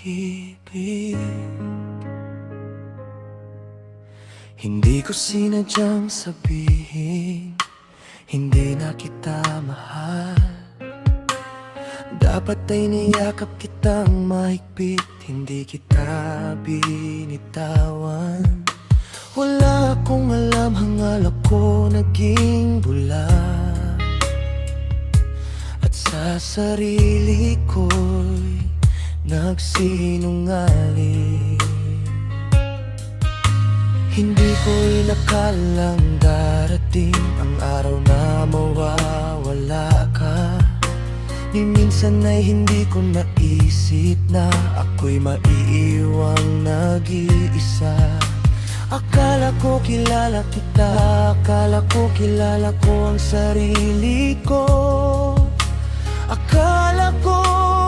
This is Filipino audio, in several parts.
pag-ibig. Hindi ko sinadyang sabihin, hindi na kita mahal. Dapat ay niyakap kitang mahigpit, hindi kita binitawan. Wala akong alam, hangal ako naging bula, at sa sarili ko'y nagsinungaling. Hindi ko inakalang darating ang araw na mawawala ka. Ni minsan ay hindi ko naisip na ako'y maiiwang nag-iisa. Akala ko kilala kita, akala ko kilala ko ang sarili ko. Akala ko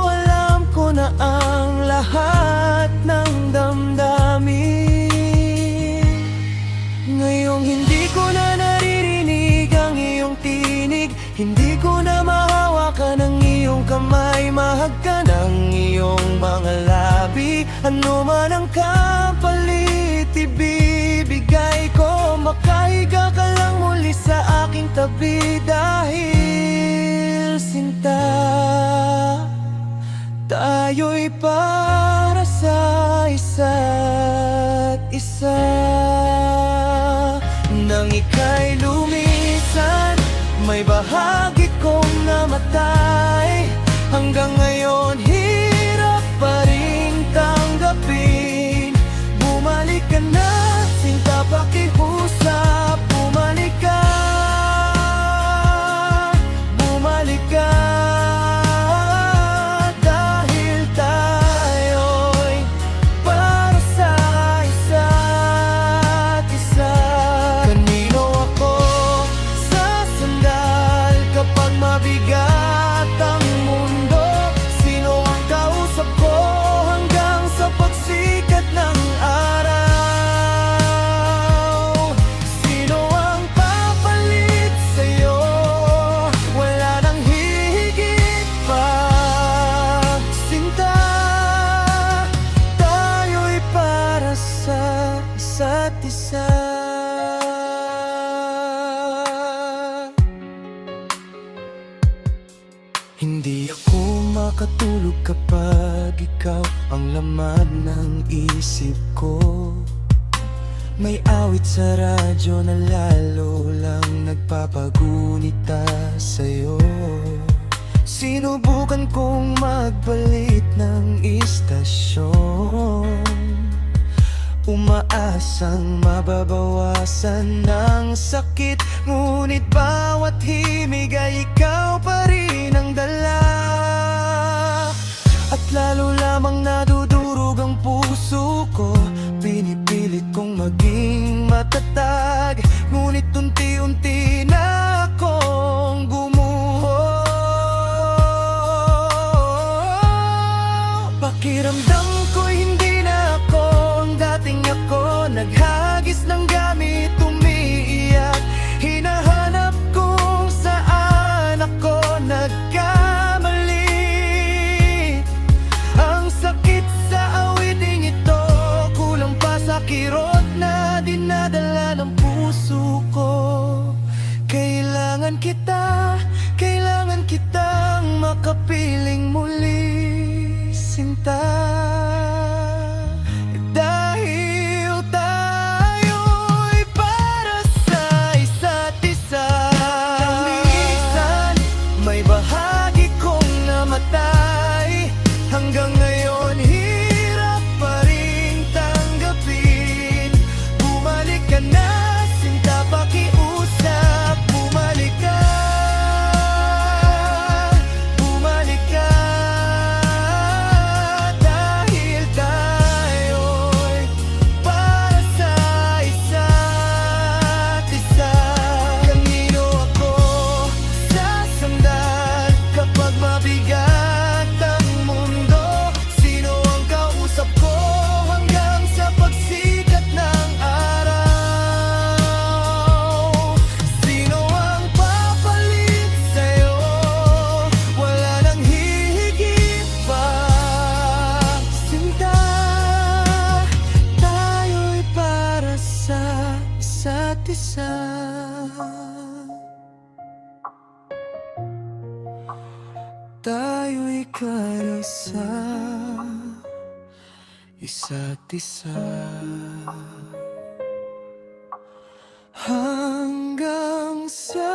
alam ko na ang lahat ng damdamin. Ngayong hindi ko na naririnig ang iyong tinig, hindi ko na mahawakan ang iyong kamay, mahagkan ang iyong mga labi. Ano man ang kapalit, ibibigay ko. Makahiga ka lang muli sa aking tabi, dahil sinta, tayo'y para sa isa't isa. Nang ika'y lumisan, may bahagi kong namatay. Hanggang ngayon hirap pa rin tanggapin. Bumalik ka na, sinta, pakiusap. Bumalik ka, bumalik ka. Dahil tayo'y para sa isa't isa. Kanino ako sasandal kapag mabigat ang mundo? Sino ang kausap ko hanggang sa pagsikat ng araw? Sino ang papalit sa'yo? Wala nang hihigit pa. Sinta, tayo'y para sa isa't isa. Hindi ako makatulog kapag ikaw ang laman ng isip ko. May awit sa radyo na lalo lang nagpapagunita sa'yo. Sinubukan kong magpalit ng istasyon, umaasang mababawasan ng sakit. Ngunit bawat himig ay ikaw pa rin ang dala. At lalo lamang nadudurog ang puso ko. Pinipilit kong maging matatag, ngunit unti-unti na akong gumuho. Pakiramdam ko'y hindi na ako ang dating ako. Naghagis ng gamit, umiiyak. Hinahanap kung saan ako nagkamali. Ang sakit sa awiting ito, kulang pa sa kirot na dinadala ng puso ko. Kailangan kitang makapiling muli, sinta. Dahil tayo'y para sa isa't isa. Minsan, may bahagi kong namatay. Hanggang ngayon hirap pa rin tanggapin. Bumalik ka na, sinta, pakiusap. Bumalik ka, bumalik ka. tayo'y kaisa, isa't isa. Hanggang sa